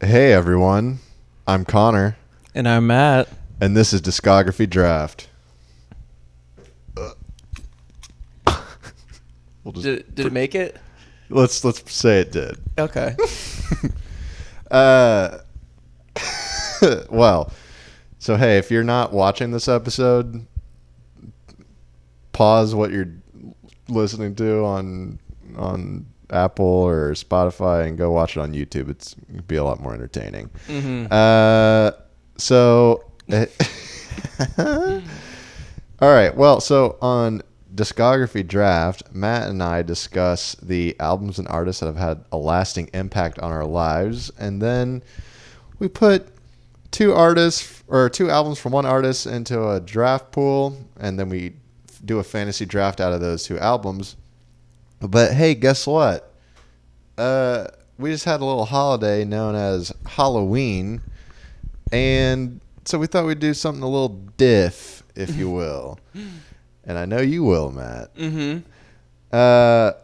Hey everyone, I'm Connor, And I'm Matt. and this is Discography Draft. We'll just Did it make it? let's say it did. Okay. Uh, well, so hey, if you're not watching this episode, pause what you're listening to on Apple or Spotify and go watch it on YouTube. It'd be a lot more entertaining. So. All right. Well, so on Discography Draft, Matt and I discuss the albums and artists that have had a lasting impact on our lives, and then we put two albums from one artist into a draft pool, and then we do a fantasy draft out of those two albums. But hey, guess what? We just had a little holiday known as Halloween, and so we thought we'd do something a little diff, if you will. And I know you will, Matt. Mm-hmm. I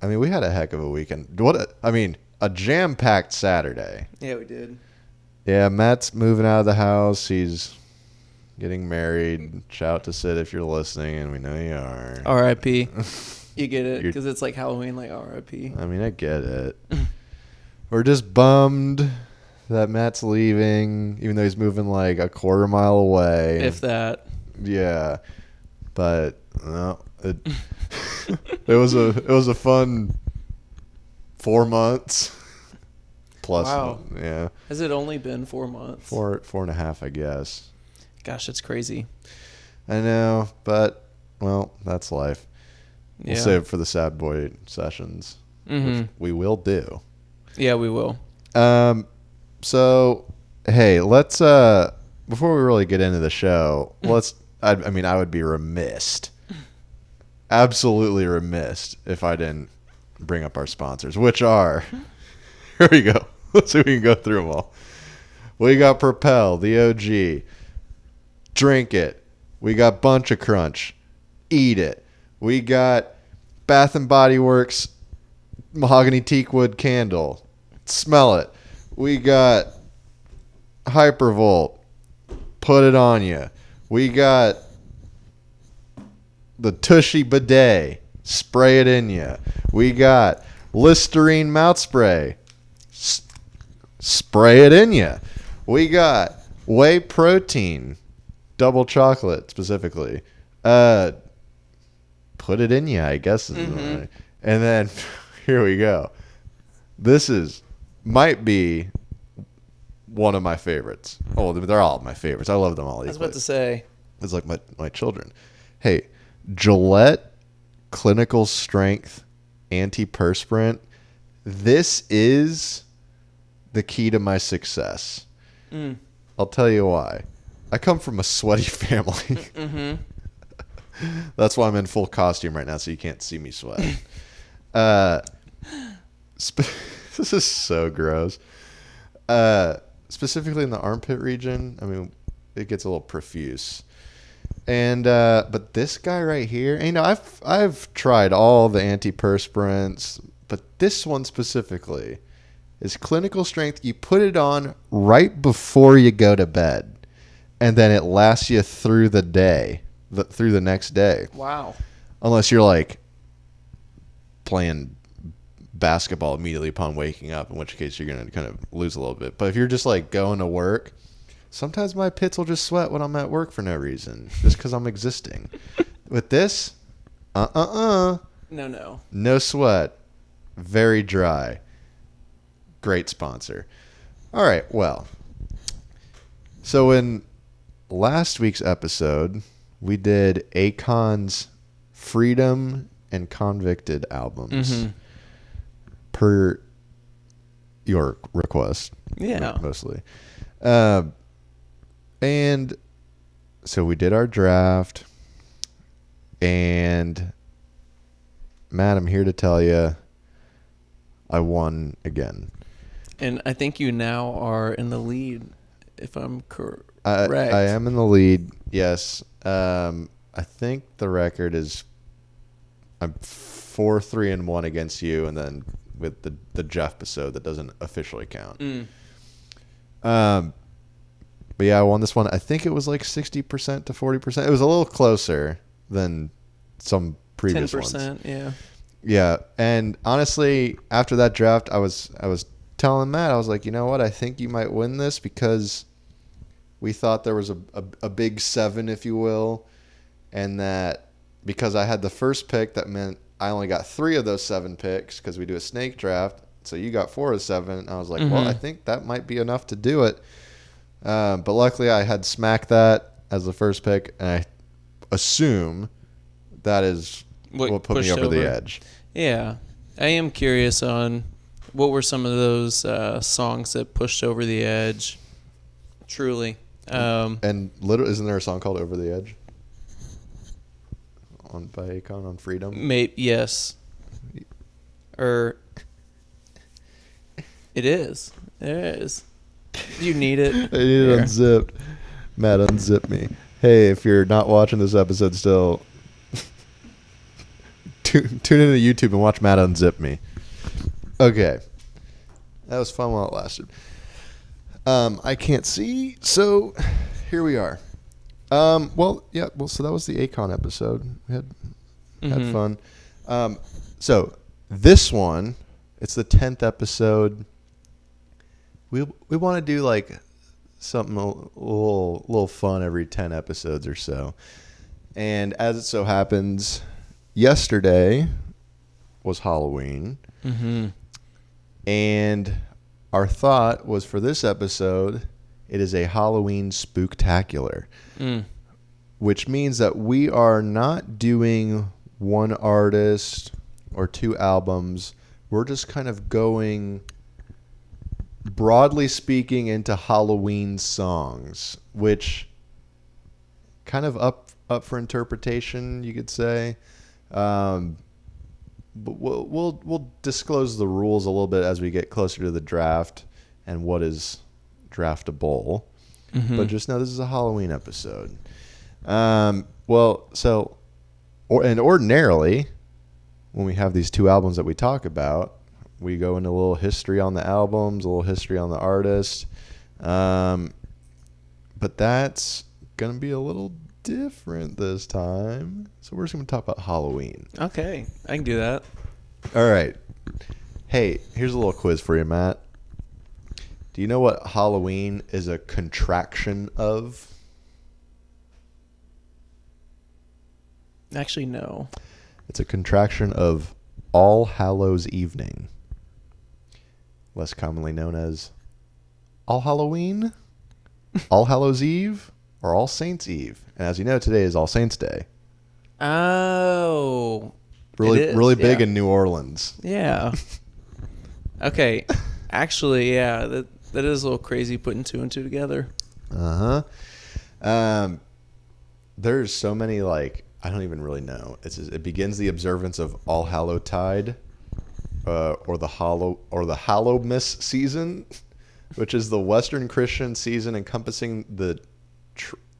mean, we had a heck of a weekend. A jam-packed Saturday. Yeah, we did. Yeah, Matt's moving out of the house. He's getting married. Shout out to Sid if you're listening, and we know you are. R.I.P. You get it? Because it's like Halloween, like R.I.P. I mean, I get it. We're just bummed that Matt's leaving, even though he's moving like a quarter mile away. If that. Yeah, but no, it was a fun 4 months plus. Wow. Yeah, Has it only been 4 months? four and a half, I guess. Gosh, that's crazy. I know, but well, that's life. Yeah. We'll save it for the sad boy sessions, which we will do. Yeah, we will. So hey, let's before we really get into the show, I would be absolutely remiss if I didn't bring up our sponsors, which are, here we go. Let's see if we can go through them all. We got Propel, the OG. Drink it. We got Bunch of Crunch. Eat it. We got Bath and Body Works Mahogany Teakwood Candle. Smell it. We got Hypervolt. Put it on you. We got the Tushy Bidet. Spray it in you. We got Listerine Mouth Spray. Spray it in you. We got Whey Protein. Double chocolate, specifically. Put it in you, I guess. And then, here we go. This might be one of my favorites. Oh, they're all my favorites. I love them all. I was about to say. It's like my children. Hey, Gillette Clinical Strength Antiperspirant. This is the key to my success. I'll tell you why. I come from a sweaty family. That's why I'm in full costume right now, so you can't see me sweat. This is so gross. Specifically in the armpit region, I mean, it gets a little profuse. And but this guy right here, and, I've tried all the antiperspirants, but this one specifically is clinical strength. You put it on right before you go to bed, and then it lasts you through the day, through the next day. Wow. Unless you're like playing basketball immediately upon waking up, in which case you're going to kind of lose a little bit. But if you're just like going to work, sometimes my pits will just sweat when I'm at work for no reason, just because I'm existing. With this, no sweat, very dry. Great sponsor. All right, well, so in last week's episode, we did Akon's Freedom and Convicted albums. Per your request. Yeah. Mostly. And so we did our draft, and Matt, I'm here to tell you I won again. And I think you now are in the lead, if I'm correct. I am in the lead, yes. I think the record is I'm 4-3-1 against you, and then with the Jeff episode that doesn't officially count. But yeah, I won this one. I think it was like 60% to 40%. It was a little closer than some previous ones. 10%, yeah. Yeah, and honestly, after that draft, I was telling Matt, I was like, you know what? I think you might win this because we thought there was a big 7, if you will, and that because I had the first pick, that meant I only got 3 of those 7 picks because we do a snake draft. So you got 4 of 7. I was like, well, I think that might be enough to do it. But luckily, I had Smack That as the first pick, and I assume that is what put me over the edge. Yeah. I am curious on what were some of those songs that pushed over the edge. Truly. And literally, isn't there a song called "Over the Edge" by Akon on Freedom? Yes. Or it is. It is. You need it. I need it unzipped. Matt, unzip me. Hey, if you're not watching this episode still, tune into YouTube and watch Matt unzip me. Okay. That was fun while it lasted. I can't see, so here we are. So that was the Akon episode. We had fun. So this one, it's the 10th episode. We want to do like something a little fun every 10 episodes or so. And as it so happens, yesterday was Halloween. Mm-hmm. And our thought was for this episode, it is a Halloween spooktacular. Which means that we are not doing one artist or 2 albums. We're just kind of going, broadly speaking, into Halloween songs, which kind of up for interpretation, you could say. But we'll disclose the rules a little bit as we get closer to the draft and what is draftable. But just know this is a Halloween episode. Ordinarily, when we have these 2 albums that we talk about, we go into a little history on the albums, a little history on the artist. But that's going to be a little different this time. So we're just going to talk about Halloween. Okay, I can do that. All right. Hey, here's a little quiz for you, Matt. Do you know what Halloween is a contraction of? Actually, no. It's a contraction of All Hallows Evening, less commonly known as All Halloween, All Hallows Eve, or All Saints Eve. And as you know, today is All Saints Day. Oh. Really big in New Orleans. Yeah. Okay. Actually, yeah, that is a little crazy putting 2 and 2 together. There's so many, like, I don't even really know. It begins the observance of All Hallowtide, or the Hallowmas season, which is the Western Christian season encompassing the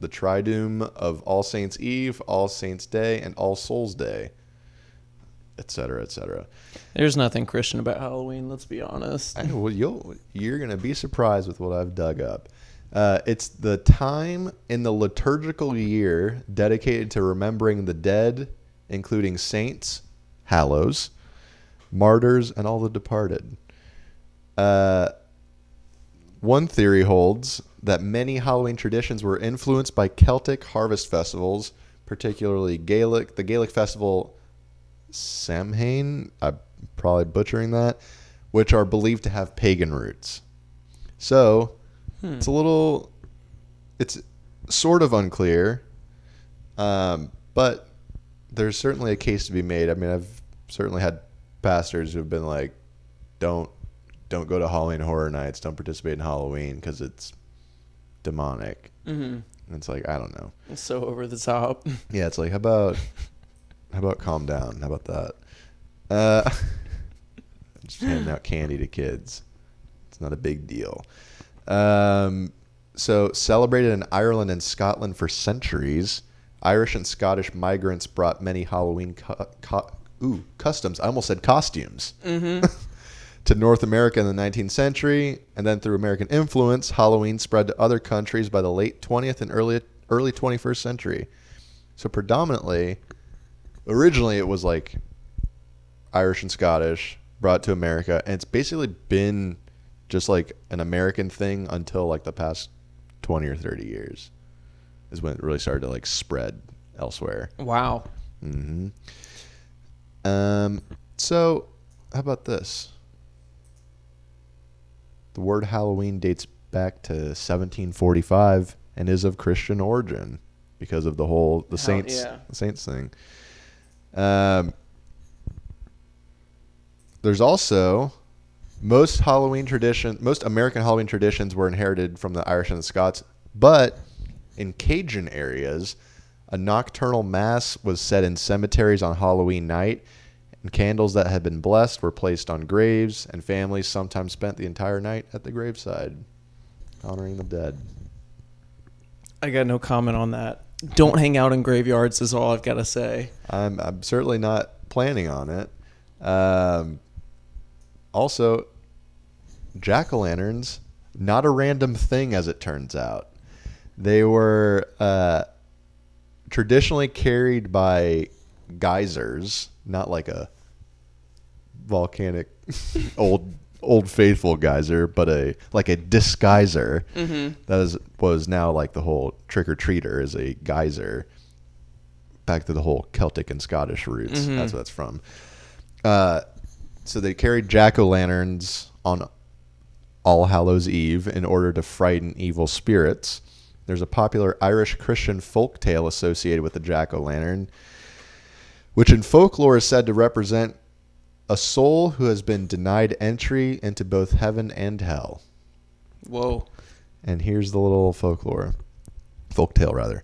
Triduum of All Saints Eve, All Saints Day, and All Souls Day, etc., etc. There's nothing Christian about Halloween, let's be honest. You're going to be surprised with what I've dug up. It's the time in the liturgical year dedicated to remembering the dead, including saints, hallows, martyrs, and all the departed. One theory holds that many Halloween traditions were influenced by Celtic harvest festivals, particularly the Gaelic festival Samhain, I'm probably butchering that, which are believed to have pagan roots. So it's sort of unclear, but there's certainly a case to be made. I mean, I've certainly had pastors who've been like, don't go to Halloween Horror Nights, don't participate in Halloween because it's demonic. And it's like, I don't know. It's so over the top. Yeah, it's like, how about calm down? How about that? Just handing out candy to kids. It's not a big deal. So celebrated in Ireland and Scotland for centuries, Irish and Scottish migrants brought many Halloween customs. I almost said costumes. to North America in the 19th century, and then through American influence, Halloween spread to other countries by the late 20th and early 21st century. So predominantly, originally it was like Irish and Scottish, brought to America, and it's basically been just like an American thing until like the past 20 or 30 years is when it really started to like spread elsewhere. Wow. Mm-hmm. So how about this? The word Halloween dates back to 1745 and is of Christian origin because of the saints thing. There's also most American Halloween traditions were inherited from the Irish and the Scots, but in Cajun areas, a nocturnal mass was said in cemeteries on Halloween night, and candles that had been blessed were placed on graves, and families sometimes spent the entire night at the graveside, honoring the dead. I got no comment on that. Don't hang out in graveyards is all I've got to say. I'm certainly not planning on it. Also, jack-o'-lanterns, not a random thing as it turns out. They were traditionally carried by geysers, not like a volcanic old faithful geyser, but a disguiser. Mm-hmm. That was now like the whole trick-or-treater is a geyser. Back to the whole Celtic and Scottish roots. Mm-hmm. That's what that's from. So they carried jack-o'-lanterns on All Hallows Eve in order to frighten evil spirits. There's a popular Irish Christian folk tale associated with the jack-o'-lantern, which in folklore is said to represent a soul who has been denied entry into both heaven and hell. Whoa. And here's the little folk tale rather.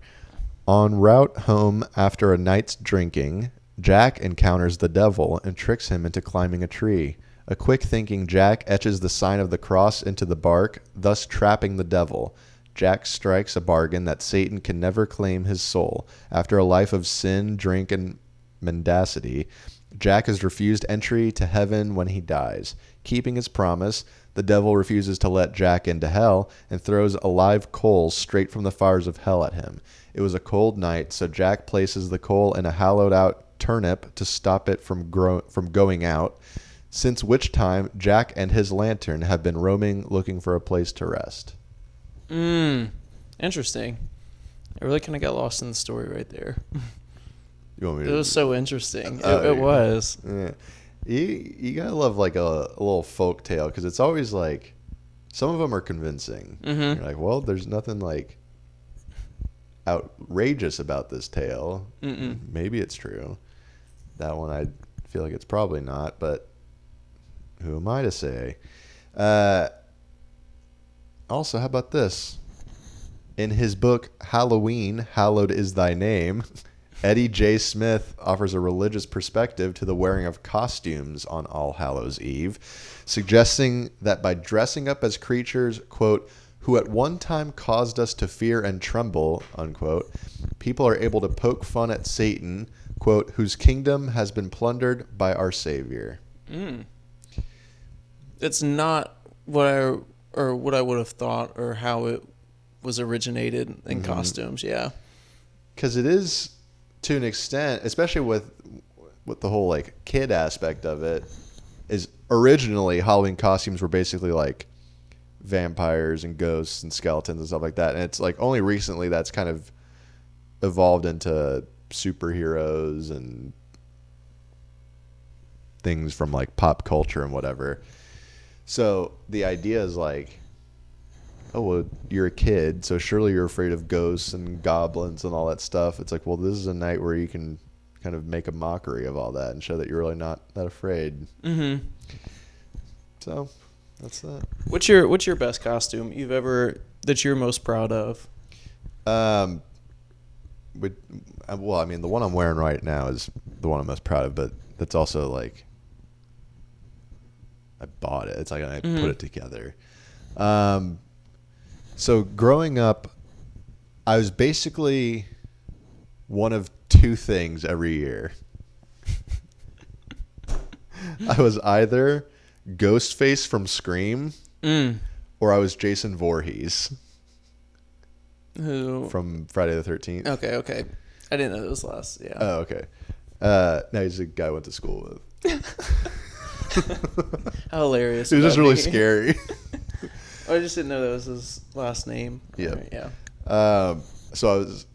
En route home after a night's drinking, Jack encounters the devil and tricks him into climbing a tree. A quick-thinking Jack etches the sign of the cross into the bark, thus trapping the devil. Jack strikes a bargain that Satan can never claim his soul. After a life of sin, drink, and mendacity, Jack is refused entry to heaven when he dies. Keeping his promise, the devil refuses to let Jack into hell and throws a live coal straight from the fires of hell at him. It was a cold night, so Jack places the coal in a hollowed-out turnip to stop it from going out, since which time Jack and his lantern have been roaming looking for a place to rest. Interesting. I really kind of got lost in the story right there. You want me It to, was so interesting. It was. Yeah. You gotta love like a little folk tale because it's always like some of them are convincing. Mm-hmm. You're like, well, there's nothing like outrageous about this tale. Mm-mm. Maybe it's true. That one I feel like it's probably not, but who am I to say? Also, how about this? In his book Halloween, Hallowed is Thy Name, Eddie J. Smith offers a religious perspective to the wearing of costumes on All Hallows Eve, suggesting that by dressing up as creatures, quote, who at one time caused us to fear and tremble, unquote, people are able to poke fun at Satan, quote, whose kingdom has been plundered by our Savior. It's not what I would have thought or how it was originated in costumes. Yeah, because it is to an extent, especially with the whole like kid aspect of it, is originally Halloween costumes were basically like vampires and ghosts and skeletons and stuff like that, and it's like only recently that's kind of evolved into superheroes and things from like pop culture and whatever. So the idea is like, oh, well, you're a kid, so surely you're afraid of ghosts and goblins and all that stuff. It's like, well, this is a night where you can kind of make a mockery of all that and show that you're really not that afraid. Mm-hmm. So that's that. What's your best costume that you're most proud of? Well, I mean, the one I'm wearing right now is the one I'm most proud of, but that's also like I bought it. It's like I put it together. So growing up, I was basically one of two things every year. I was either Ghostface from Scream, or I was Jason Voorhees Who? from Friday the 13th. Okay. I didn't know that was last. Yeah. Oh, okay. No, he's a guy I went to school with. How hilarious. It was just really me. scary. I just didn't know that was his last name. Yeah. Right, yeah. So I was,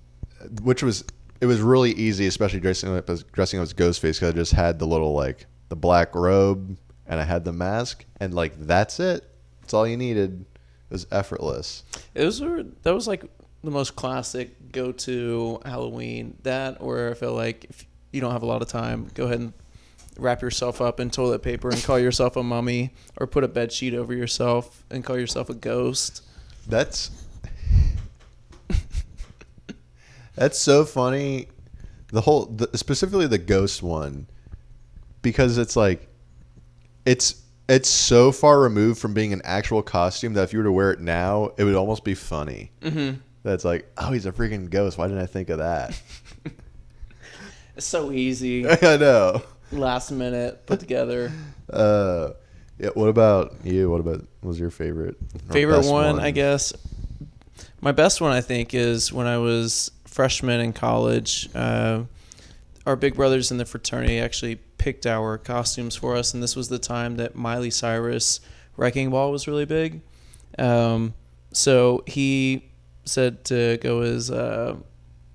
it was really easy, especially dressing up as Ghostface, because I just had the little, like, the black robe, and I had the mask, and, like, that's it. That's all you needed. It was effortless. That was like the most classic go-to Halloween. That, or I feel like if you don't have a lot of time, go ahead and wrap yourself up in toilet paper and call yourself a mummy, or put a bed sheet over yourself and call yourself a ghost. That's so funny. Specifically the ghost one, because it's like it's so far removed from being an actual costume that if you were to wear it now, it would almost be funny. Mm-hmm. That's like, oh, he's a freaking ghost. Why didn't I think of that? It's so easy. I know. Last minute put together. Yeah. What about you? What was your favorite? Favorite one, I guess. My best one, I think, is when I was freshman in college. Our big brothers in the fraternity actually picked our costumes for us, and this was the time that Miley Cyrus Wrecking Ball was really big. So he said to go as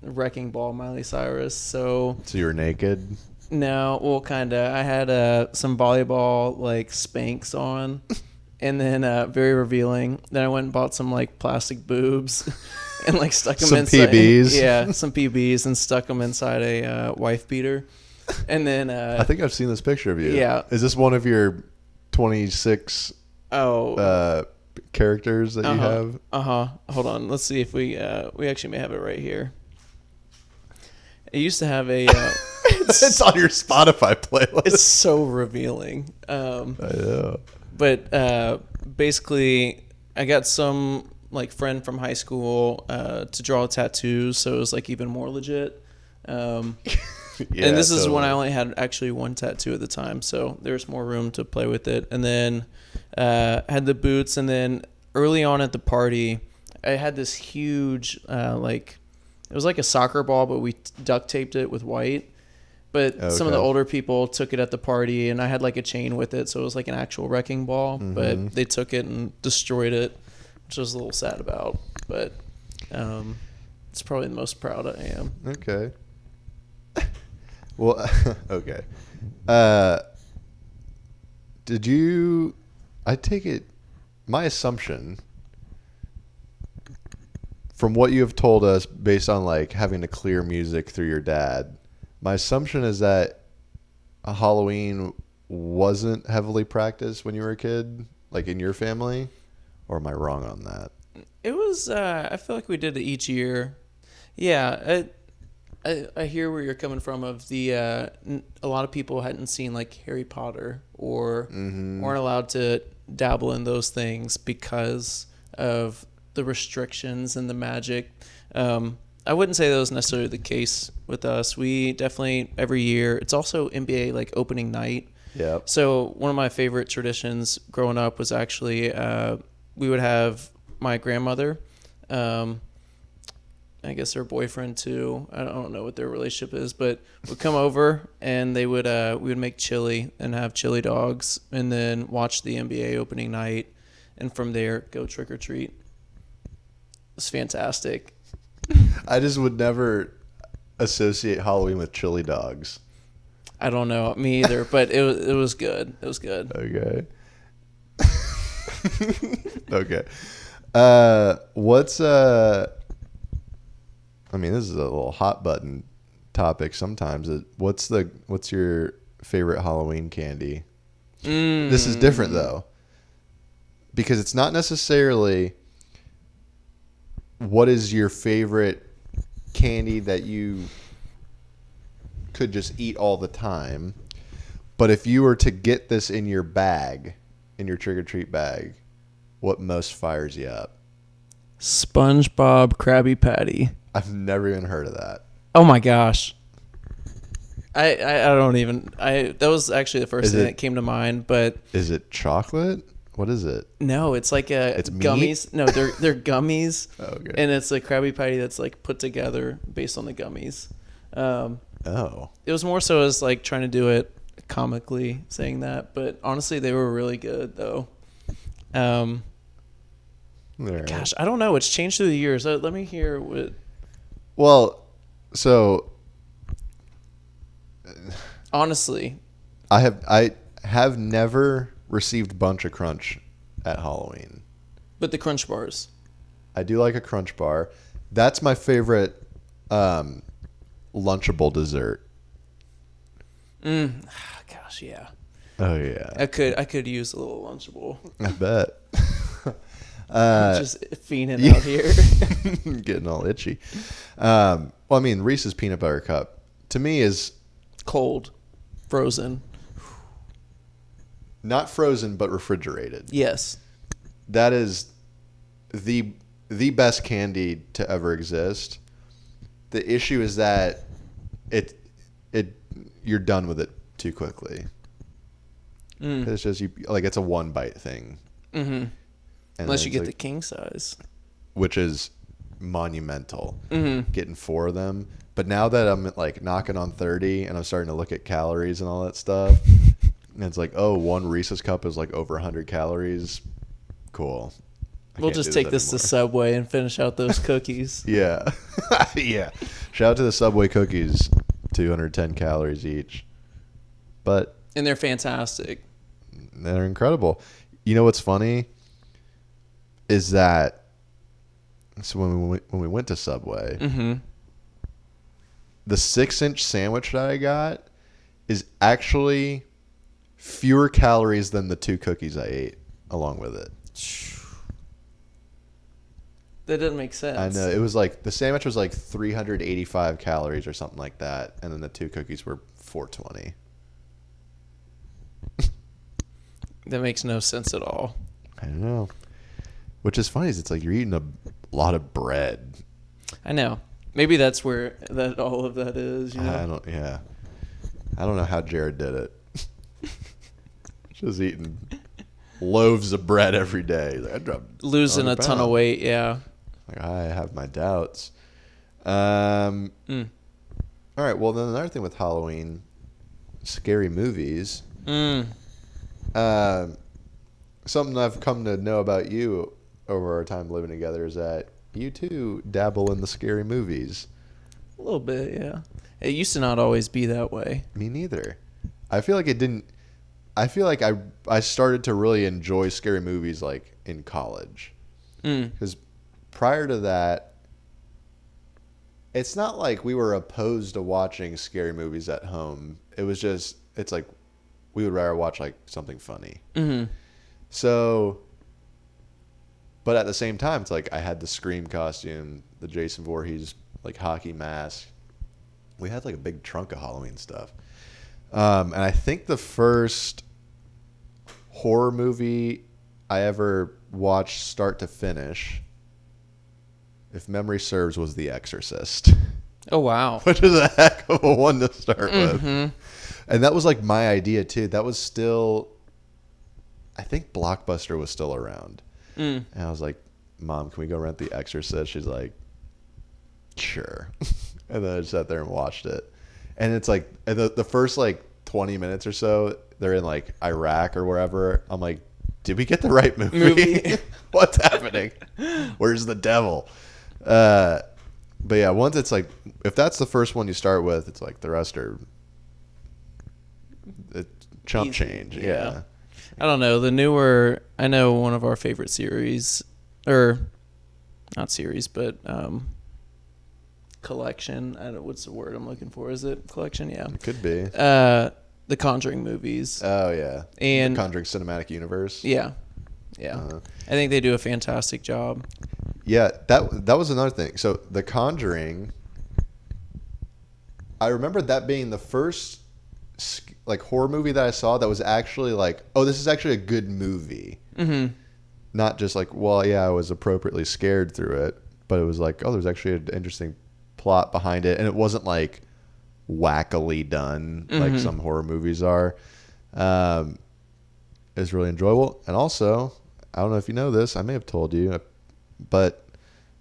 Wrecking Ball Miley Cyrus. So you were naked? No, well, kind of. I had some volleyball, like, Spanx on, and then very revealing. Then I went and bought some, like, plastic boobs and, like, stuck them some inside. PBs. Yeah, some PBs, and stuck them inside a wife beater. And then I think I've seen this picture of you. Yeah. Is this one of your 26 characters that you have? Hold on. Let's see if we actually may have it right here. I used to have a it's on your Spotify playlist. It's so revealing. I know. But basically, I got some, like, friend from high school to draw tattoos, so it was, like, even more legit. Yeah, and this is when I only had actually one tattoo at the time, so there's more room to play with it. And then had the boots, and then early on at the party, I had this huge, like, it was like a soccer ball, but we duct taped it with white. But some of the older people took it at the party, and I had, like, a chain with it, so it was like an actual wrecking ball. Mm-hmm. But they took it and destroyed it, which I was a little sad about. But it's probably the most proud I am. Okay. Well, okay. Did you? I take it. My assumption, from what you have told us, based on, like, having to clear music through your dad, my assumption is that Halloween wasn't heavily practiced when you were a kid, like, in your family, or am I wrong on that? It was. I feel like we did it each year. Yeah. I hear where you're coming from. Of the a lot of people hadn't seen, like, Harry Potter or weren't allowed to dabble in those things because of the restrictions and the magic. I wouldn't say that was necessarily the case with us. We definitely every year. It's also NBA, like, opening night. Yeah. So one of my favorite traditions growing up was actually we would have my grandmother. I guess her boyfriend too. I don't know what their relationship is, but would come over and we would make chili and have chili dogs, and then watch the NBA opening night, and from there go trick or treat. It's fantastic. I just would never associate Halloween with chili dogs. I don't know, me either, but it was good. It was good. Okay. Okay. What's I mean, this is a little hot button topic sometimes. What's your favorite Halloween candy? This is different, though, because it's not necessarily what is your favorite candy that you could just eat all the time, but if you were to get this in your bag, in your trick-or-treat bag, what most fires you up? SpongeBob Krabby Patty. I've never even heard of that. Oh my gosh. I don't even. That was actually the first thing that came to mind, but is it chocolate? What is it? no, it's like It's gummies. No, they're gummies. Okay. And it's a Krabby Patty that's like put together based on the gummies. Oh. It was more so as like trying to do it comically saying that, but honestly, they were really good though. All right. Gosh, I don't know. It's changed through the years. Let me hear what. Well, so Honestly, I have never received Bunch of Crunch at Halloween. but the Crunch Bars. I do like a Crunch Bar. That's my favorite Lunchable dessert. Gosh, yeah. Oh yeah. I could use a little Lunchable. I bet. Just fiending out here. Getting all itchy. Well, I mean, Reese's Peanut Butter Cup to me is Cold, frozen. not frozen but refrigerated. Yes. That is the best candy to ever exist. The issue is that you're done with it too quickly. It's just it's a one bite thing. Mm-hmm. Unless you get the king size, which is monumental. Mm-hmm. Getting 4 of them. But now that I'm like knocking on 30 and I'm starting to look at calories and all that stuff, and it's like, oh, one Reese's cup is like over 100 calories. Cool. We'll just take this to Subway and finish out those cookies. Yeah. Yeah. Shout out to the Subway cookies. 210 calories each. And they're fantastic. They're incredible. You know what's funny? Is that so when we went to Subway, Mm-hmm. the 6-inch sandwich that I got is actually fewer calories than the 2 cookies I ate along with it. That doesn't make sense. I know. It was like the sandwich was like 385 calories or something like that, and then the 2 cookies were 420. That makes no sense at all. I don't know. Which is funny is it's like you're eating a lot of bread. I know. Maybe that's where all of that is. You know? I don't know how Jared did it. Just eating loaves of bread every day. Like, I dropped Losing a ton of weight. Yeah. Like, I have my doubts. All right. Well, then another thing with Halloween, scary movies. Something I've come to know about you over our time living together is that you too dabble in the scary movies. A little bit, yeah. It used to not always be that way. Me neither. I feel like it didn't. I feel like I started to really enjoy scary movies like in college. Because prior to that, it's not like we were opposed to watching scary movies at home. It was just, it's like we would rather watch like something funny. Mm-hmm. So, but at the same time, it's like I had the Scream costume, the Jason Voorhees like hockey mask. We had like a big trunk of Halloween stuff. And I think the first horror movie I ever watched start to finish, if memory serves, was The Exorcist. Oh, wow. Which is a heck of a one to start with. And that was like my idea too. That was still, I think Blockbuster was still around. And I was like, Mom, can we go rent The Exorcist? She's like, sure. And then I sat there and watched it. And it's like, the first like 20 minutes or so, they're in like Iraq or wherever. I'm like, did we get the right movie? What's happening? Where's the devil? But yeah, once it's like, if that's the first one you start with, it's like the rest are chump change. Yeah. I don't know. The newer, I know one of our favorite series, or not series, but collection. I don't, what's the word I'm looking for? Is it collection? Yeah. It could be. The Conjuring movies. Oh, yeah. And the Conjuring Cinematic Universe. Yeah. Yeah. I think they do a fantastic job. Yeah, that was another thing. So The Conjuring, I remember that being the first like horror movie that I saw that was actually like, oh, this is actually a good movie. Mm-hmm. Not just like, well, yeah, I was appropriately scared through it, but it was like, oh, there's actually an interesting plot behind it, and it wasn't like wackily done like some horror movies are. Is really enjoyable. And also, I don't know if you know this, I may have told you, but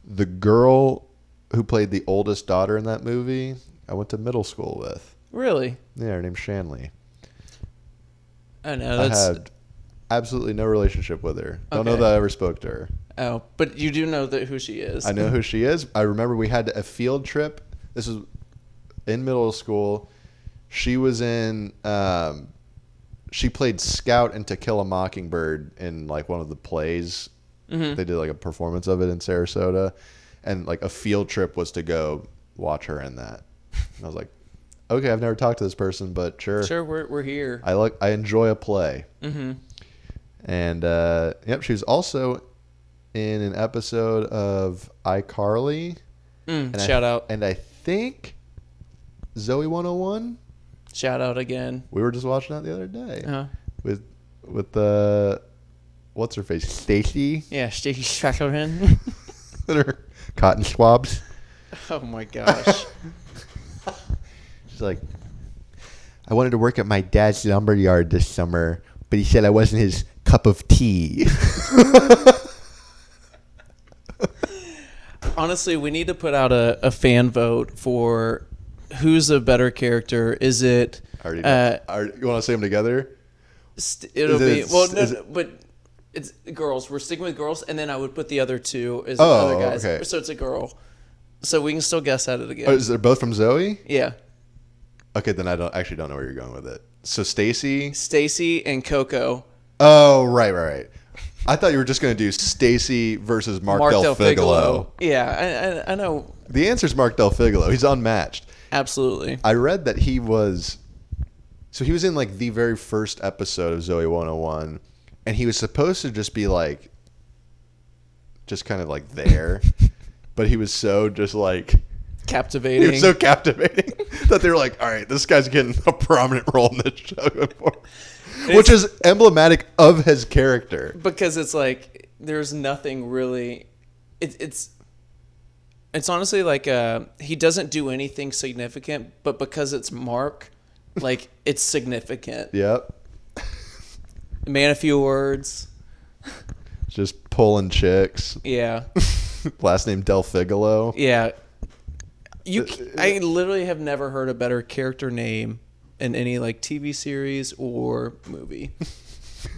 the girl who played the oldest daughter in that movie, I went to middle school with. Really? Yeah, her name's Shanley. I know. I had absolutely no relationship with her. Don't know that I ever spoke to her. Oh, but you do know who she is. I know who she is. I remember we had a field trip. This was in middle school. She was in... she played Scout in To Kill a Mockingbird in like one of the plays. They did like a performance of it in Sarasota, and like a field trip was to go watch her in that. And I was like, okay, I've never talked to this person, but sure. Sure, we're here. I enjoy a play. And yep, she was also in an episode of iCarly. Shout out. And I think Zoe 101. Shout out again. We were just watching that the other day with what's her face, Stacy. Yeah, Stacy Strackerman. And her cotton swabs. Oh my gosh. She's like, I wanted to work at my dad's lumber yard this summer, but he said I wasn't his cup of tea. Honestly, we need to put out a fan vote for who's a better character. Is it... You want to say them together? But it's girls. We're sticking with girls, and then I would put the other two as other guys. Okay. So it's a girl. So we can still guess at it again. Oh, is they both from Zoe? Yeah. Okay, then I don't know where you're going with it. So Stacy and Coco. Oh, right. I thought you were just going to do Stacy versus Mark Del Figolo. Yeah, I know. The answer is Mark Del Figolo. He's unmatched. Absolutely. I read that he was in like the very first episode of Zoe 101, and he was supposed to just be like, just kind of like there, but he was so just like captivating. He was so captivating that they were like, all right, this guy's getting a prominent role in this show. Which is emblematic of his character. Because it's like, there's nothing really... It's honestly like he doesn't do anything significant, but because it's Mark, like, it's significant. Yep. Man, a few words. Just pulling chicks. Yeah. Last name Del Figolo. Yeah. I literally have never heard a better character name in any like TV series or movie.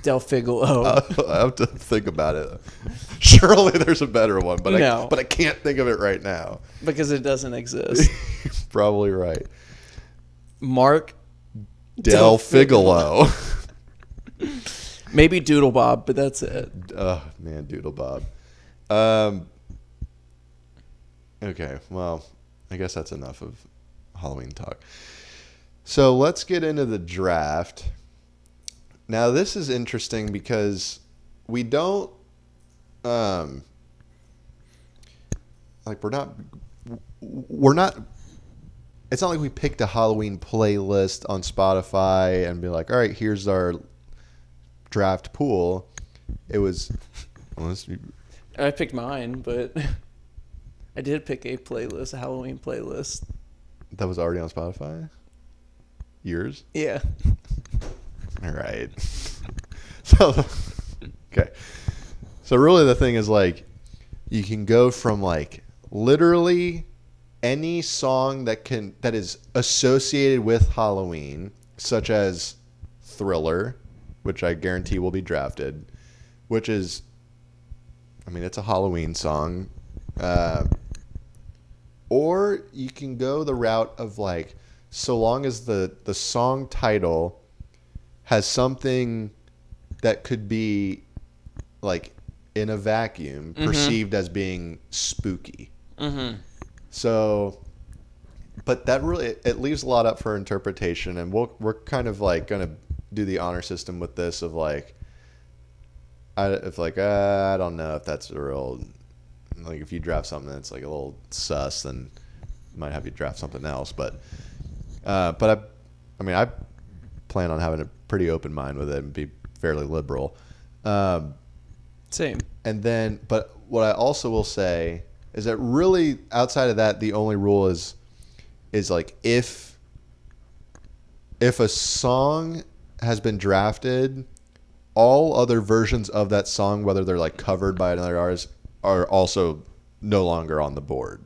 Del Figolo. I have to think about it. Surely there's a better one, but no. I can't think of it right now. Because it doesn't exist. Probably right. Mark Del Figolo. Maybe Doodle Bob, but that's it. Oh, man, Doodle Bob. Okay, well, I guess that's enough of Halloween talk. So let's get into the draft. Now, this is interesting because we don't, we're not, it's not like we picked a Halloween playlist on Spotify and be like, all right, here's our draft pool. It was, I picked mine, but I did pick a Halloween playlist. That was already on Spotify? Yours? Yeah. All right. So, okay. So really the thing is like, you can go from like literally any song that is associated with Halloween, such as Thriller, which I guarantee will be drafted, which is, I mean, it's a Halloween song. Or you can go the route of like, so long as the song title has something that could be like in a vacuum perceived as being spooky. Mm-hmm. So, but that really, it leaves a lot up for interpretation, and we're kind of like going to do the honor system with this of like, I don't know if that's a real, like if you draft something that's like a little sus, then might have you draft something else. But I plan on having a pretty open mind with it and be fairly liberal. Same. And then, but what I also will say is that really outside of that, the only rule is like if if a song has been drafted, all other versions of that song, whether they're like covered by another artist, are also no longer on the board.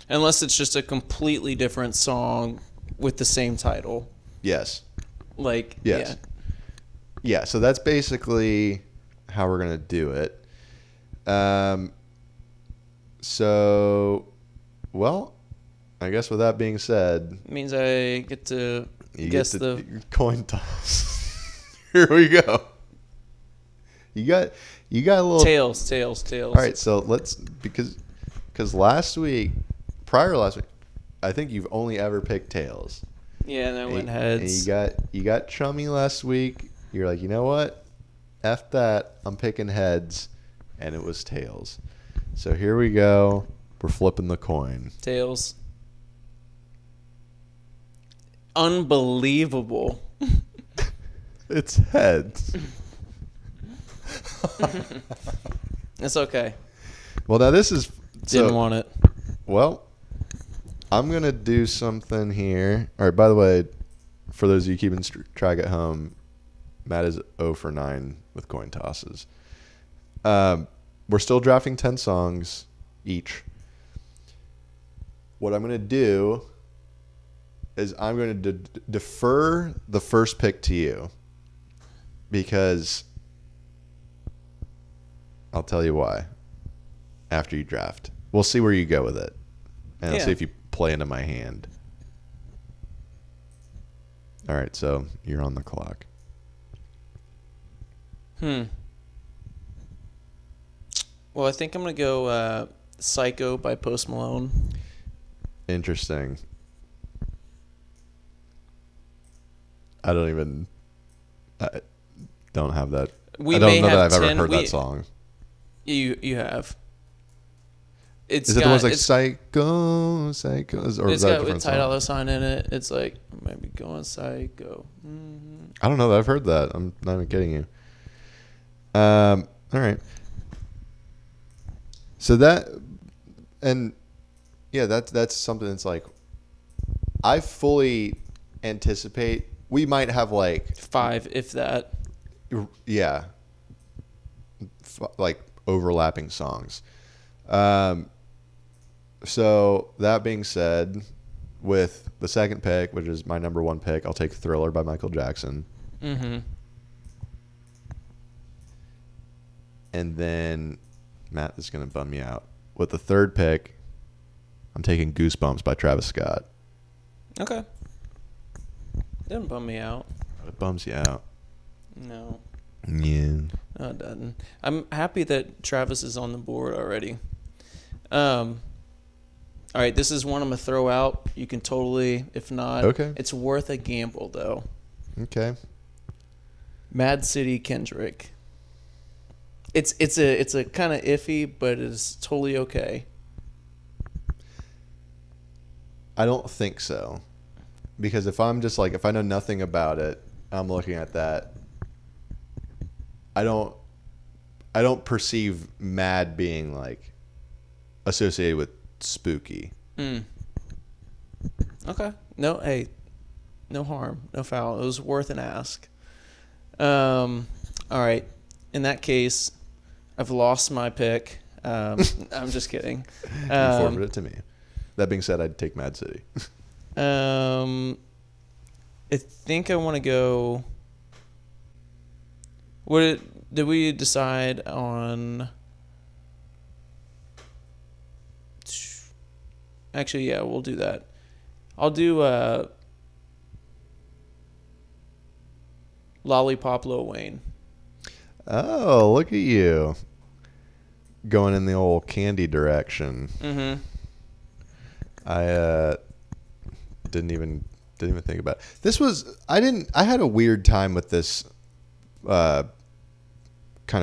Unless it's just a completely different song with the same title. Yes. Like, Yes. Yeah, so that's basically how we're going to do it. So, well, I guess with that being said, It means I get to guess the coin toss. Here we go. You got a little tails. All right, so let's because last week, I think you've only ever picked tails. Yeah, and I went heads. And you got chummy last week. You're like, you know what? F that. I'm picking heads, and it was tails. So here we go. We're flipping the coin. Tails. Unbelievable. It's heads. It's okay. Well, now this is Didn't want it. Well, I'm gonna do something here. All right. By the way, for those of you keeping track at home, Matt is 0 for 9 with coin tosses. We're still drafting 10 songs each. What I'm going to do is I'm going to defer the first pick to you because I'll tell you why after you draft. We'll see where you go with it, and I'll see if you play into my hand. All right, so you're on the clock. Well, I think I'm going to go Psycho by Post Malone. Interesting. I don't have that. I don't know that I've ever heard that song. You have. Is it the ones like Psycho? Or it's got with Ty Dolla $ign in it. It's like, maybe going psycho. Mm-hmm. I don't know that I've heard that. I'm not even kidding you. All right. So that's something that's like, I fully anticipate we might have like 5, if that. Yeah. Like overlapping songs. So that being said, with the second pick, which is my number 1 pick, I'll take Thriller by Michael Jackson. Mm-hmm. And then Matt is going to bum me out. With the third pick, I'm taking Goosebumps by Travis Scott. Okay. Doesn't bum me out. It bums you out. No. Yeah. No, it doesn't. I'm happy that Travis is on the board already. All right, this is one I'm going to throw out. You can totally, if not. Okay. It's worth a gamble, though. Okay. Mad City Kendrick. It's a kind of iffy, but it's totally okay. I don't think so. Because if I know nothing about it, I'm looking at that. I don't perceive Mad being like associated with spooky. Okay. No harm, no foul. It was worth an ask. All right. In that case, I've lost my pick. I'm just kidding. You forfeit it to me. That being said, I'd take Mad City. I think I want to go. Did we decide on? Actually, yeah, we'll do that. I'll do Lollipop Lil Wayne. Oh, look at you. Going in the old candy direction. Mm-hmm. I didn't even think about it. I had a weird time with this kind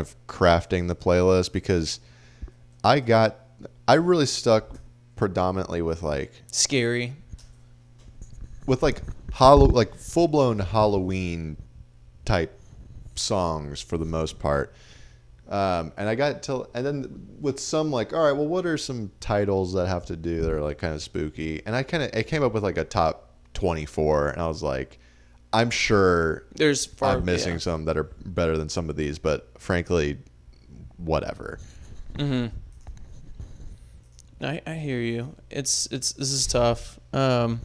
of crafting the playlist because I really stuck predominantly with like scary, with like full blown Halloween type songs for the most part. And then with some like, all right, well, what are some titles that have to do that are like kind of spooky? And I came up with like a top 24, and I was like, I'm sure I'm missing some that are better than some of these, but frankly, whatever. Mm-hmm. I hear you. It's this is tough. I'm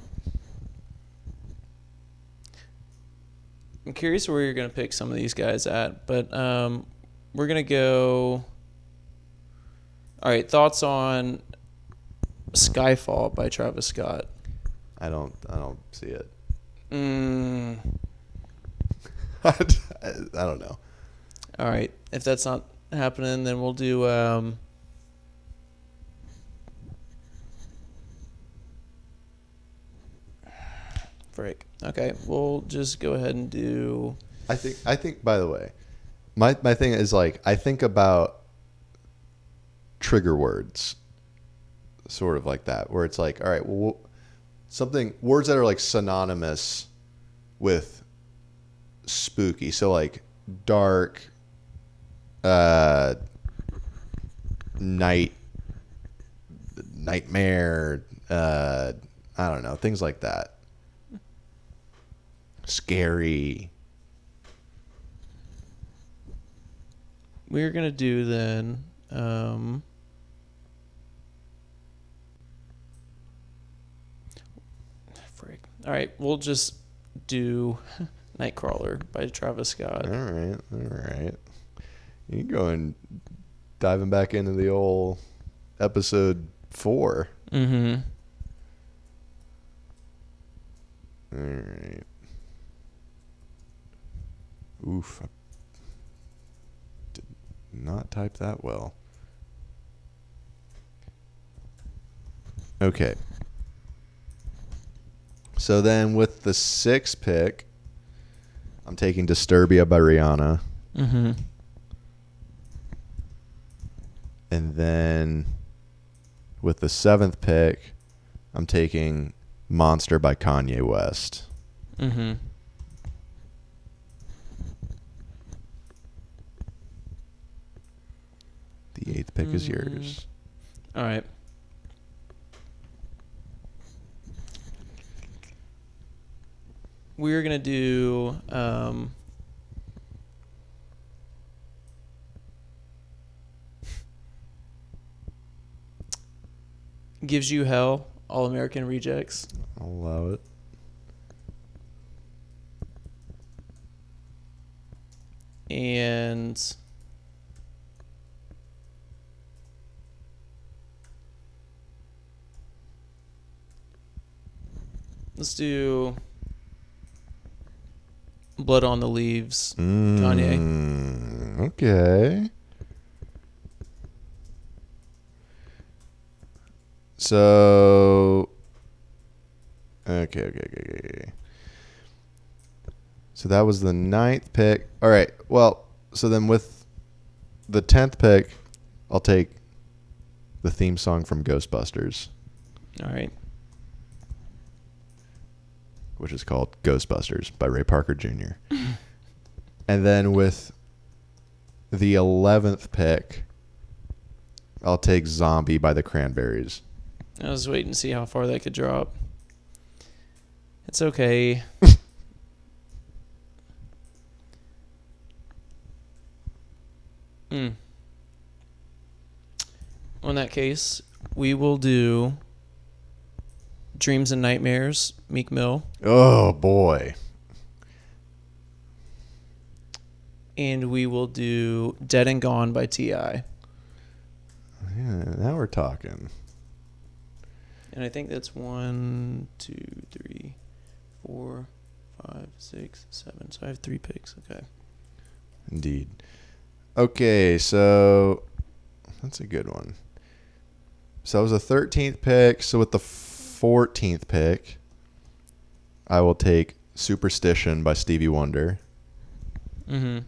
curious where you're gonna pick some of these guys at, but we're gonna go. All right, thoughts on Skyfall by Travis Scott? I don't see it. All I don't know. right, if that's not happening, then we'll do. Frick. Okay, we'll just go ahead and do. I think. By the way, my thing is like I think about trigger words, sort of like that, where it's like, all right, well, something words that are like synonymous with spooky. So like dark, nightmare. I don't know, things like that. Scary. We're gonna do then. Frick. All right, we'll just do Nightcrawler by Travis Scott. All right. You going diving back into the old episode 4. Mm-hmm. All right. Oof. I did not type that well. Okay. So then with the 6th pick, I'm taking Disturbia by Rihanna. Mm-hmm. And then with the 7th pick, I'm taking Monster by Kanye West. Mm-hmm. The 8th pick is yours. All right. We're going to do Gives You Hell, All American Rejects. I'll allow it. And let's do Blood on the Leaves, Kanye. Okay. So, okay. So that was the 9th pick. All right. Well, so then with the 10th pick, I'll take the theme song from Ghostbusters, All right. which is called Ghostbusters by Ray Parker Jr. And then with the 11th pick, I'll take Zombie by the Cranberries. I was waiting to see how far that could drop. It's okay. In that case, we will do Dreams and Nightmares, Meek Mill. Oh, boy. And we will do Dead and Gone by T.I. Yeah, now we're talking. And I think that's 1, 2, 3, 4, 5, 6, 7. So I have 3 picks. Okay. Indeed. Okay, so that's a good one. So that was a 13th pick. So with the 14th pick, I will take Superstition by Stevie Wonder. Mm-hmm.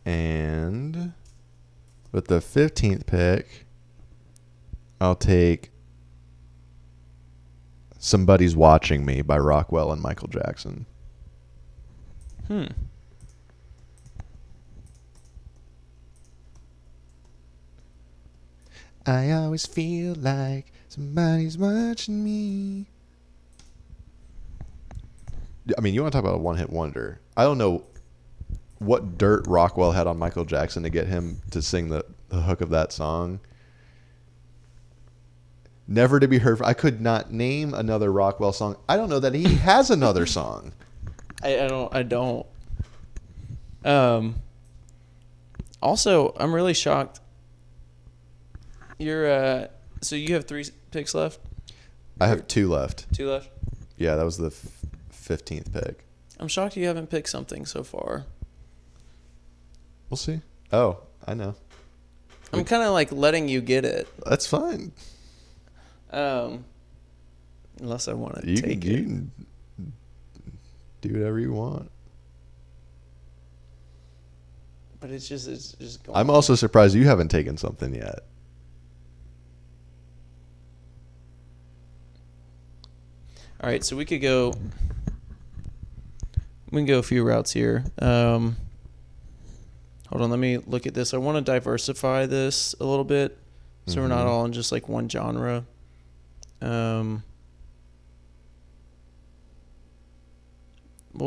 And with the 15th pick, I'll take Somebody's Watching Me by Rockwell and Michael Jackson. I always feel like somebody's watching me. I mean, you want to talk about a one-hit wonder. I don't know what dirt Rockwell had on Michael Jackson to get him to sing the hook of that song. Never to be heard. I could not name another Rockwell song. I don't know that he has another song. I don't. Also, I'm really shocked. You're so you have 3 picks left? I have 2 left. 2 left? Yeah, that was the 15th pick. I'm shocked you haven't picked something so far. We'll see. Oh, I know. I'm kind of like letting you get it. That's fine. Unless I want to You take can, it. you can do whatever you want. But it's just going. I'm also surprised you haven't taken something yet. All right, so we can go a few routes here. Hold on, let me look at this. I want to diversify this a little bit so we're not all in just like one genre. We'll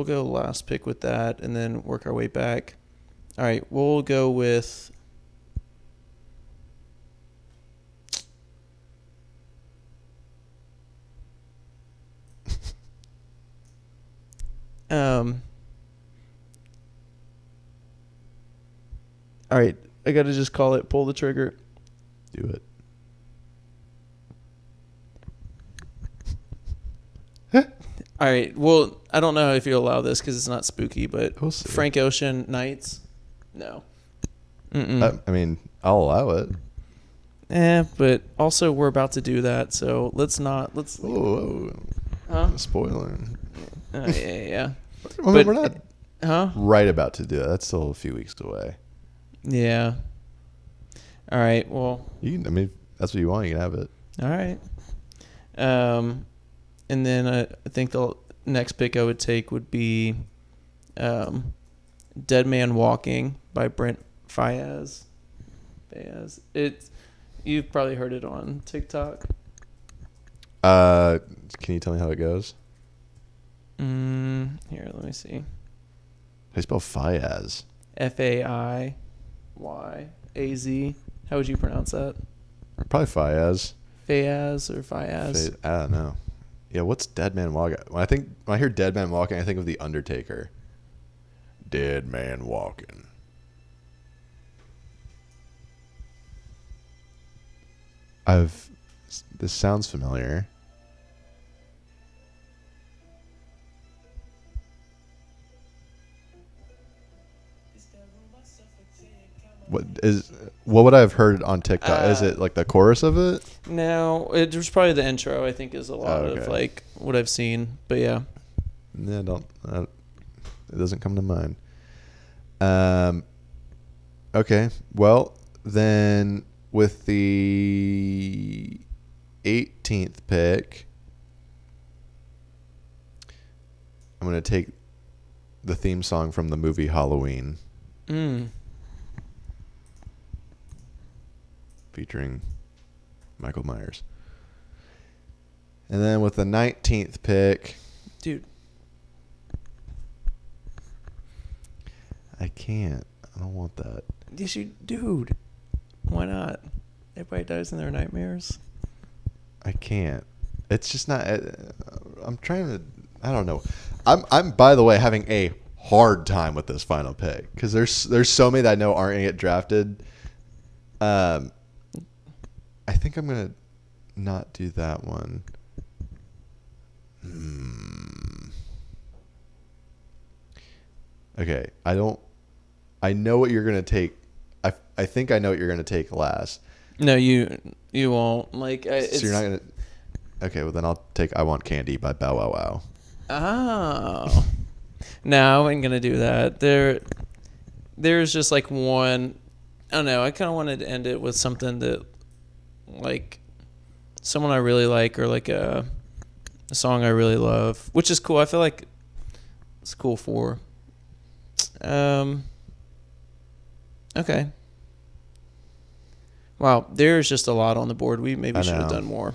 go last pick with that and then work our way back. All right, we'll go with all right, I got to just call it, pull the trigger. Do it. All right, well, I don't know if you allow this because it's not spooky, but We'll see. Frank Ocean Nights? No. Mm-mm. I mean, I'll allow it. But also we're about to do that, so let's Whoa. Huh? Spoiling. Yeah. I mean, But- we're not Huh? right about to do that. That's still a few weeks away. Yeah. All right, well, I mean, if that's what you want. You can have it. all right. And then I think the next pick I would take would be Dead Man Walking by Brent Fayez. You've probably heard it on TikTok. Can you tell me how it goes? Here, let me see. How do you spell Fayez? Fayaz. How would you pronounce that? Probably Fayez. Fayaz or Fayaz? I don't know. Yeah, what's Dead Man Walking? When I hear Dead Man Walking, I think of The Undertaker. Dead Man Walking. This sounds familiar. What would I have heard on TikTok? Is it like the chorus of it? No, it was probably the intro. I think is a lot of okay. like what I've seen. But yeah, Yeah, it doesn't come to mind. Okay. Well, then with the 18th pick, I'm going to take the theme song from the movie Halloween, featuring Michael Myers. And then with the 19th pick, dude. I can't. I don't want that. Yes, dude. Why not? Everybody dies in their nightmares. I can't. It's just not. I'm trying to. I don't know. I'm by the way having a hard time with this final pick because there's so many that I know aren't gonna get drafted. I think I'm gonna not do that one. Okay, I know what you're gonna take. I think I know what you're gonna take last. No, you won't. Like, So you're not gonna. Okay, well then I'll take "I Want Candy" by Bow Wow Wow. Oh. No, I ain't gonna do that. There's just like one. I don't know. I kind of wanted to end it with something that, like, someone I really like or like a song I really love, which is cool. I feel like it's cool for. Okay. Wow, there's just a lot on the board. We maybe I should have know. done more.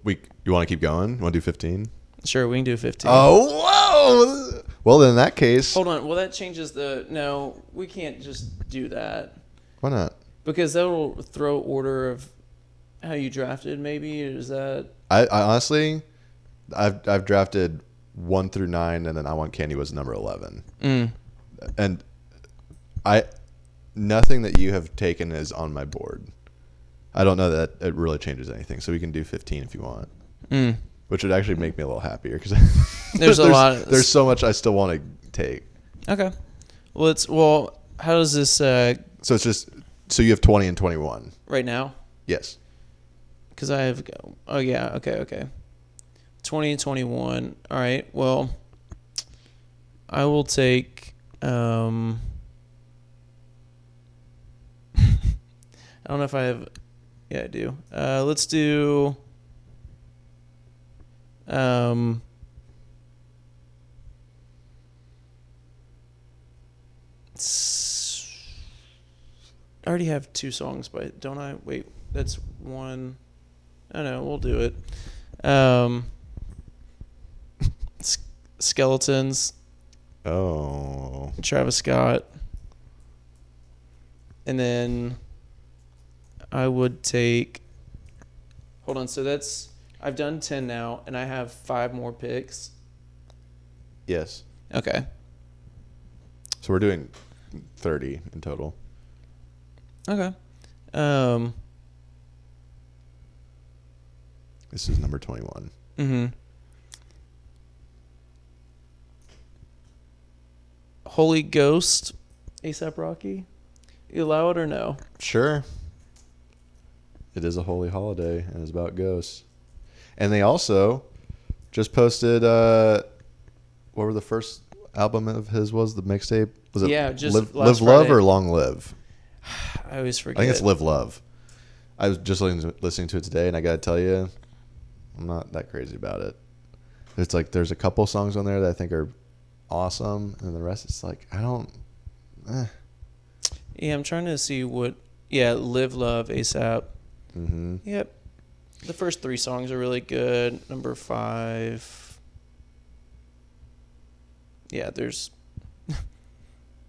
You want to keep going? You want to do 15? Sure, we can do 15. Oh, whoa! Well, then in that case, Hold on. Well, that changes the. No, we can't just do that why not? because that will throw order of how you drafted. Maybe is that. I honestly, I've drafted 1 through 9, and then I Want Candy was number 11. And nothing that you have taken is on my board. I don't know that it really changes anything, so we can do 15 if you want. Which would actually make me a little happier because There's a lot. There's so much I still want to take. Okay. Well, how does this So it's just so you have 20 and 21 right now? Yes. Because I have. Oh yeah. Okay. 20 and 21. All right. Well, I will take. I don't know if I have. Yeah, I do. Let's do. I already have 2 songs, but don't I? Wait, that's one. I know. We'll do it. Skeletons. Oh. Travis Scott. And then I would take. Hold on. So I've done 10 now, and I have 5 more picks. Yes. Okay. So we're doing 30 in total. Okay. This is number 21. Mm-hmm. Holy Ghost, A$AP Rocky. You allow it or no? Sure. It is a holy holiday, and it's about ghosts. And they also just posted, what were the first album of his was, the mixtape? Was it just Live last Love Friday. or Long Live? I always forget. I think it's Live Love. I was just listening to it today, and I got to tell you, I'm not that crazy about it. It's like there's a couple songs on there that I think are awesome, and the rest it's like, I don't... Yeah, I'm trying to see what... Yeah, Live Love, A$AP. Mm-hmm. Yep. The first 3 songs are really good. Number 5... Yeah, there's...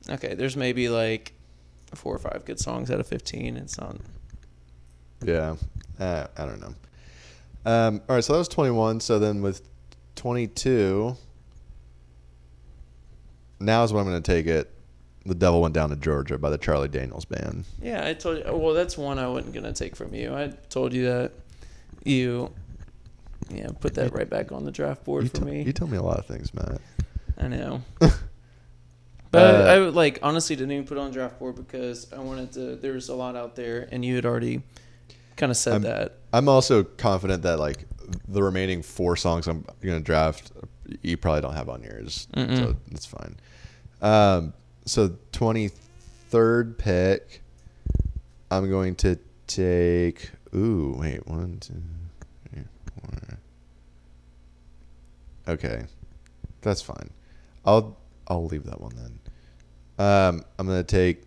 Okay, there's maybe like 4 or 5 good songs out of 15. It's not... Yeah. I don't know. All right, so that was 21. So then with 22, now is when I'm going to take it. The Devil Went Down to Georgia by the Charlie Daniels Band. Yeah, I told you. Well, that's one I wasn't going to take from you. I told you that you put that right back on the draft board for me. You tell me a lot of things, Matt. I know. But I like honestly didn't even put it on the draft board because I wanted to. There was a lot out there, and you had already kind of said that. I'm also confident that like the remaining 4 songs I'm going to draft, you probably don't have on yours, so it's fine. So 23rd pick, I'm going to take. Ooh, wait, 1, 2, 3, 4. Okay, that's fine. I'll leave that one then. I'm gonna take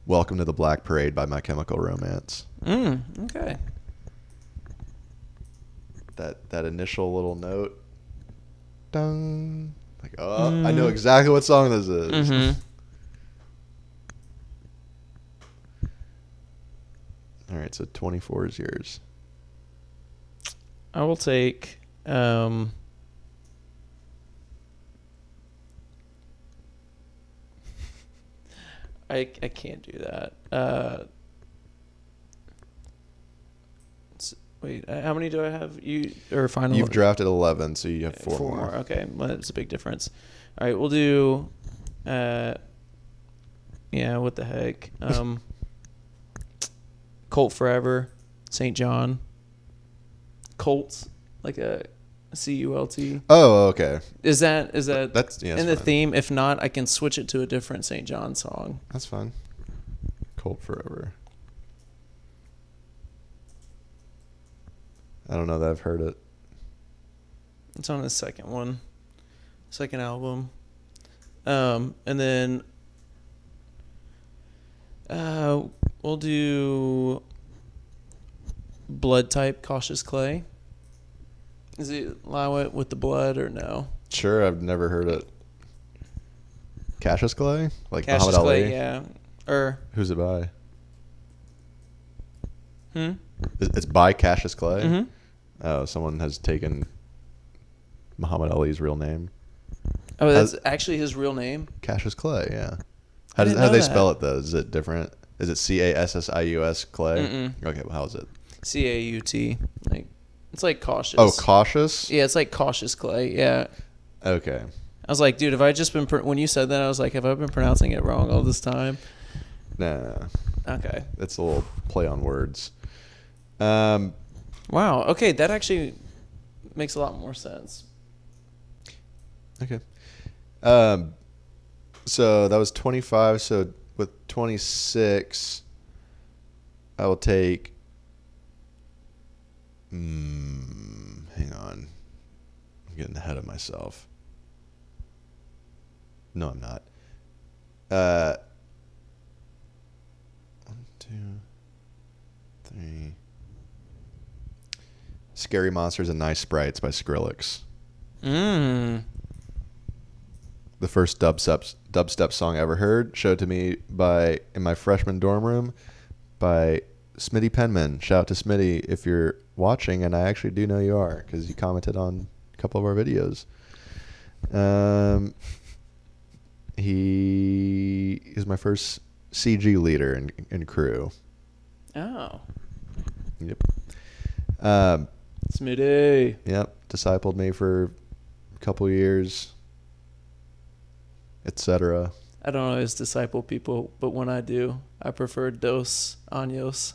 "Welcome to the Black Parade" by My Chemical Romance. Okay. That initial little note, dun, like I know exactly what song this is. Mm-hmm. All right, so 24 is yours. I will take. I can't do that. Wait, how many do I have? Final? You've drafted 11, so you have 4 more. Okay, well, that's a big difference. All right, we'll do. Yeah, what the heck? Colt Forever, St. John. Colts, like a CULT. Oh, okay. Is that That's in the fine. theme? If not, I can switch it to a different St. John song. That's fine. Colt Forever. I don't know that I've heard it. It's on his second album. And then We'll do blood type cautious clay. Is it allow it with the blood or no? Sure, I've never heard it. Cassius Clay? Like Cassius Muhammad clay, Ali? yeah. Or Who's it by? hmm. It's by Cassius Clay? Mm-hmm. Oh, someone has taken Muhammad Ali's real name. Oh, that's actually his real name. Cassius Clay, yeah. I How do didn't know they that. spell it though? Is it different? Is it Cassius Clay? Mm-mm. Okay, well, how is it? CAUT. Like it's like cautious. Oh, cautious? Yeah, it's like cautious clay. Yeah. Okay. I was like, dude, have I just been when you said that? I was like, have I been pronouncing it wrong all this time? Nah. Okay. It's a little play on words. Wow. Okay, that actually makes a lot more sense. Okay. So that was 25. So with 26, I will take. Hang on. I'm getting ahead of myself. No, I'm not. 1, 2, 3. Scary Monsters and Nice Sprites by Skrillex. Mm. The first dubstep song I ever heard, showed to me in my freshman dorm room by Smitty Penman. Shout out to Smitty if you're watching, and I actually do know you are because you commented on a couple of our videos. He is my first CG leader in crew. Oh. Yep. Smitty. Yep. Discipled me for a couple years, etc. I don't always disciple people, but when I do, I prefer Dos Años.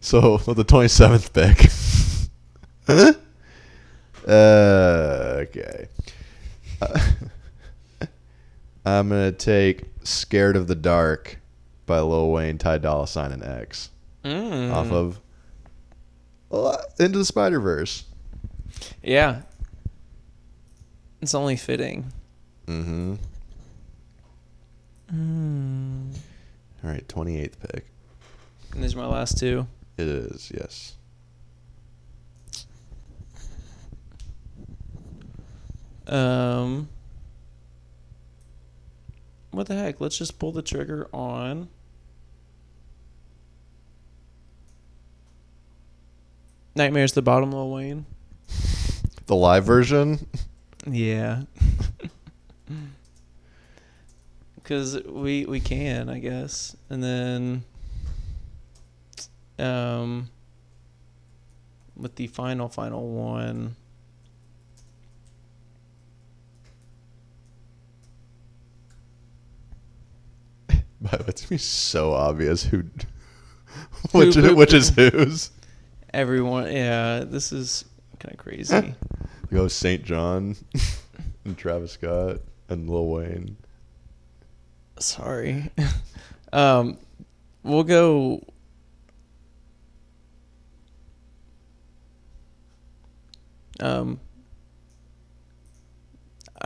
So with the 27th pick. Okay. I'm gonna take "Scared of the Dark" by Lil Wayne, Ty Dolla $ign, and X off of Into the Spider-Verse. Yeah. It's only fitting. Mm-hmm. All right, 28th pick. And these are my last two. It is, yes. What the heck? Let's just pull the trigger on Nightmares at the Bottom, Lil Wayne. The live version? Yeah. Because we can, I guess. And then with the final one. But it's gonna be so obvious which is whose. Everyone, yeah, this is kind of crazy. Go St. John and Travis Scott and Lil Wayne. Sorry. We'll go. I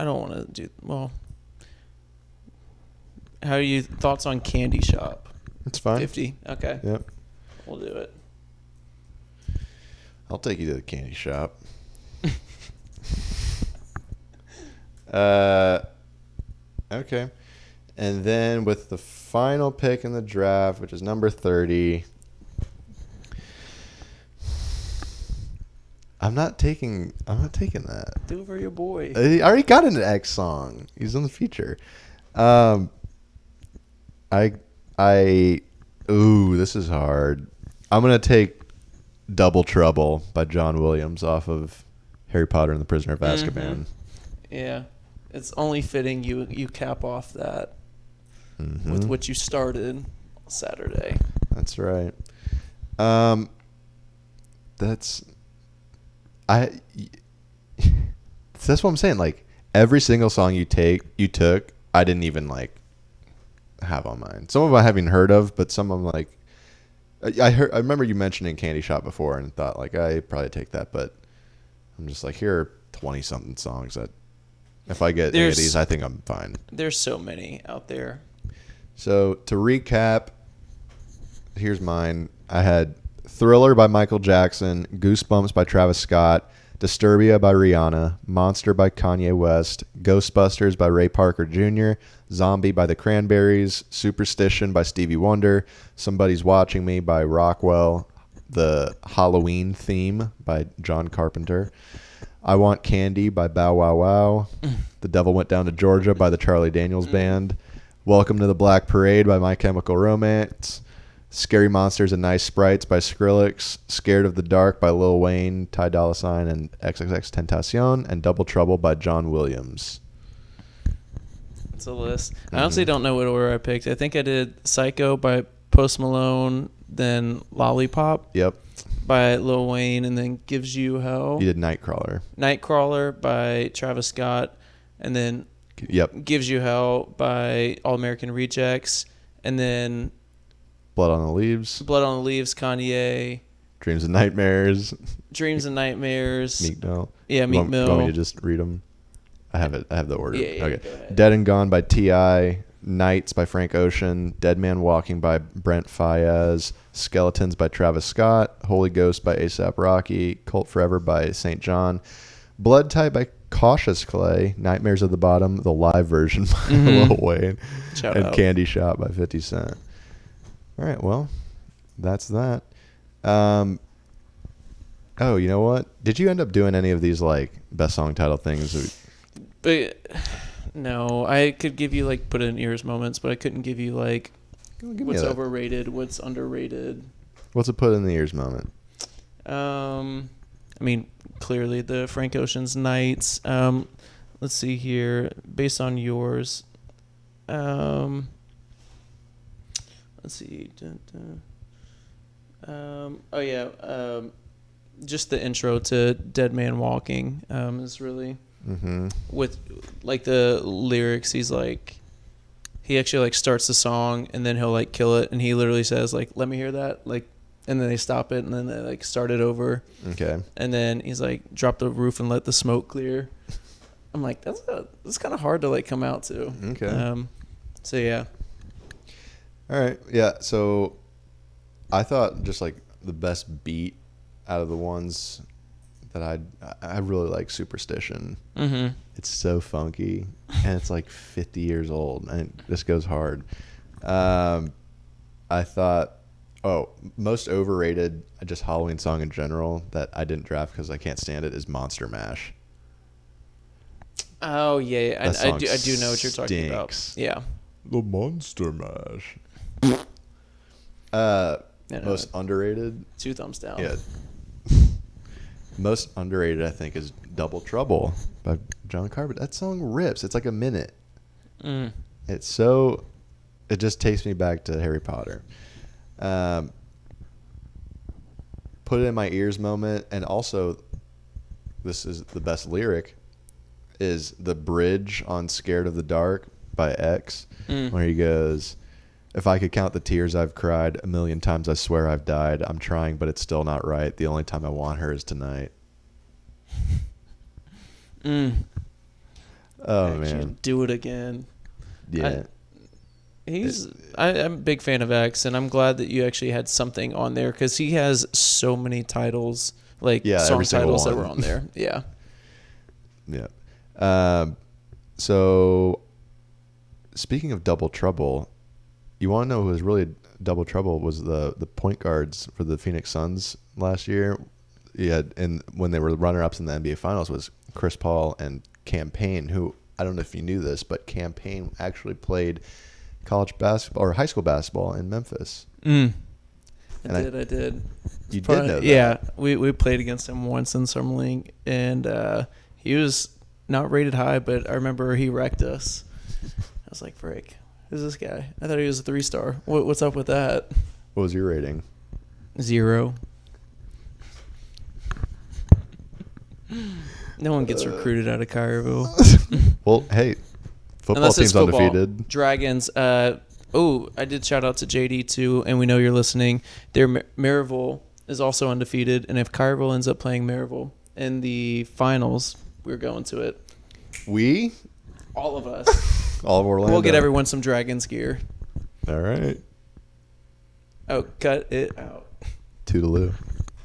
don't want to do well. How are you thoughts on Candy Shop? It's fine. 50. Okay. Yep. We'll do it. I'll take you to the candy shop. Okay. And then with the final pick in the draft, which is number 30, I'm not taking that. Do it for your boy. I already got an X song. He's on the feature. This is hard. I'm going to take Double Trouble by John Williams off of Harry Potter and the Prisoner of Azkaban. Mm-hmm. Yeah. It's only fitting you cap off that with what you started Saturday. That's right. That's what I'm saying. Like every single song you took, I didn't even like have on mine. Some of them I haven't heard of, but some of them like I remember you mentioning Candy Shop before and thought like I probably take that, but I'm just like here are 20-something songs that if I get any of these, I think I'm fine. There's so many out there. So to recap, here's mine. I had Thriller by Michael Jackson, Goosebumps by Travis Scott, Disturbia by Rihanna, Monster by Kanye West, Ghostbusters by Ray Parker Jr., Zombie by the Cranberries, Superstition by Stevie Wonder, Somebody's Watching Me by Rockwell, the Halloween Theme by John Carpenter, I Want Candy by Bow Wow Wow, The Devil Went Down to Georgia by the Charlie Daniels Band, Welcome to the Black Parade by My Chemical Romance, Scary Monsters and Nice Sprites by Skrillex, Scared of the Dark by Lil Wayne, Ty Dolla $ign, and XXXTentacion, and Double Trouble by John Williams. It's a list. I honestly don't know what order I picked. I think I did Psycho by Post Malone, then Lollipop by Lil Wayne, and then Gives You Hell. You did Nightcrawler. Nightcrawler by Travis Scott, and then Gives You Hell by All American Rejects, and then Blood on the Leaves, Kanye. Dreams and Nightmares. Meek Mill. Yeah, Meek Mill. You want me to just read them? I have it. I have the order. Yeah, okay. Dead and Gone by T.I., Nights by Frank Ocean, Dead Man Walking by Brent Faiyaz, Skeletons by Travis Scott, Holy Ghost by A$AP Rocky, Cult Forever by St. John, Blood Tie by Cautious Clay, Nightmares of the Bottom, the live version by Lil Wayne, and Candy Shop by 50 Cent. All right, well, that's that. Oh, you know what? Did you end up doing any of these like best song title things? But no, I could give you like put in ears moments, but I couldn't give you like what's overrated, what's underrated. What's a put in the ears moment? I mean, clearly the Frank Ocean's Nights. Let's see here, based on yours. Let's see. Just the intro to Dead Man Walking is really with like the lyrics. He's like, he actually like starts the song and then he'll like kill it, and he literally says like, "Let me hear that," like, and then they stop it and then they like start it over. Okay. And then he's like, "Drop the roof and let the smoke clear." I'm like, that's kind of hard to like come out to. Okay. So yeah. All right. Yeah. So I thought just like the best beat out of the ones that I really like Superstition. Mm-hmm. It's so funky and it's like 50 years old and it just goes hard. I thought, most overrated, just Halloween song in general that I didn't draft because I can't stand it is Monster Mash. Oh yeah, I do know what you're talking about. Yeah. The Monster Mash. Most underrated. 2 thumbs down. Yeah. Most underrated, I think, is Double Trouble by John Carpenter. That song rips. It's like a minute. It's so. It just takes me back to Harry Potter. Put it in my ears moment, and also, this is the best lyric, is the bridge on Scared of the Dark by X, where he goes, "If I could count the tears I've cried, 1,000,000 times I swear I've died. I'm trying, but it's still not right. The only time I want her is tonight." Oh, man. Do it again. Yeah. I'm a big fan of X, and I'm glad that you actually had something on there because he has so many titles, like song titles that were on there. Yeah. Yeah. So, speaking of Double Trouble, you want to know who was really double trouble was the point guards for the Phoenix Suns last year. Yeah, and when they were runner-ups in the NBA Finals was Chris Paul and Cam Payne, who I don't know if you knew this, but Cam Payne actually played college basketball or high school basketball in Memphis. I did. You did know that? Yeah, we played against him once in Summer League, and he was not rated high, but I remember he wrecked us. I was like, frick. Who's this guy? I thought he was a 3-star. What's up with that? What was your rating? 0. No one gets recruited out of Cairo. Well, hey, football team's undefeated. Dragons. I did shout out to JD too, and we know you're listening. Maryville is also undefeated, and if Cairo ends up playing Maryville in the finals, we're going to it. We? All of us. All of Orlando. We'll get everyone some Dragons gear. All right. Oh, cut it out. Toodaloo.